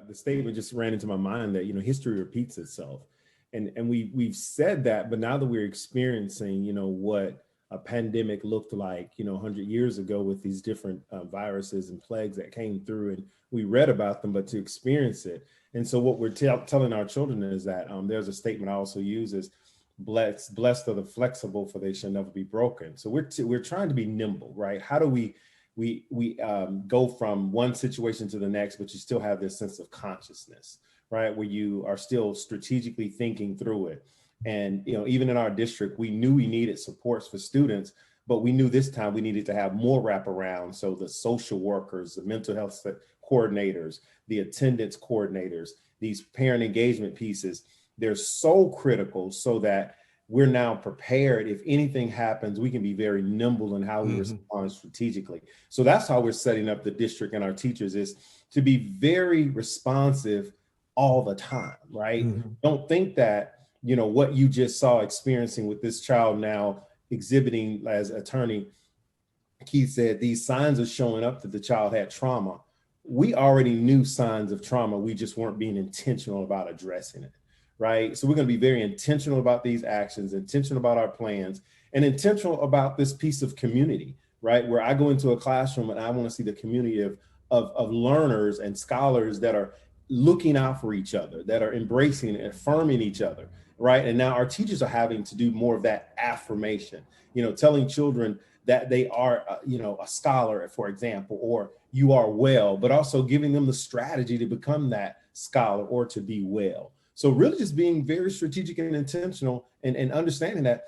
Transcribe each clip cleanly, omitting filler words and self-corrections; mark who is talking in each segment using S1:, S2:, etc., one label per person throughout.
S1: The statement just ran into my mind that, history repeats itself. And we've said that, but now that we're experiencing, what a pandemic looked like, 100 years ago with these different viruses and plagues that came through, and we read about them, but to experience it. And so what we're telling our children is that there's a statement I also use is, blessed are the flexible, for they shall never be broken. So we're trying to be nimble, right? How do we go from one situation to the next, but you still have this sense of consciousness, right? Where you are still strategically thinking through it. And, even in our district, we knew we needed supports for students, but we knew this time we needed to have more wraparound. So the social workers, the mental health coordinators, the attendance coordinators, these parent engagement pieces, they're so critical so that we're now prepared. If anything happens, we can be very nimble in how we respond strategically. So that's how we're setting up the district and our teachers, is to be very responsive all the time, right? Don't think that, what you just saw experiencing with this child now exhibiting, as attorney Keith said, these signs are showing up that the child had trauma. We already knew signs of trauma. We just weren't being intentional about addressing it. Right. So we're going to be very intentional about these actions, intentional about our plans, and intentional about this piece of community, right? Where I go into a classroom and I want to see the community of learners and scholars that are looking out for each other, that are embracing and affirming each other, right? And now our teachers are having to do more of that affirmation, telling children that they are, a scholar, for example, or you are well, but also giving them the strategy to become that scholar or to be well. So really just being very strategic and intentional, and understanding that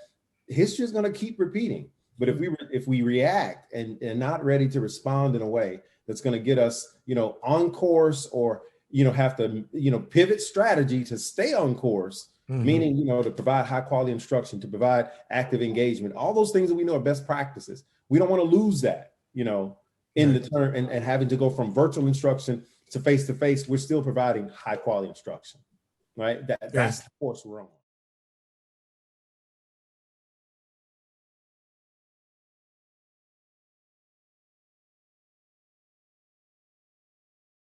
S1: history is going to keep repeating. But if we react and not ready to respond in a way that's going to get us, on course, or, have to, pivot strategy to stay on course, meaning, to provide high quality instruction, to provide active engagement, all those things that we know are best practices. We don't want to lose that, in the term and having to go from virtual instruction to face-to-face. We're still providing high quality instruction. Right. That's the course we're on.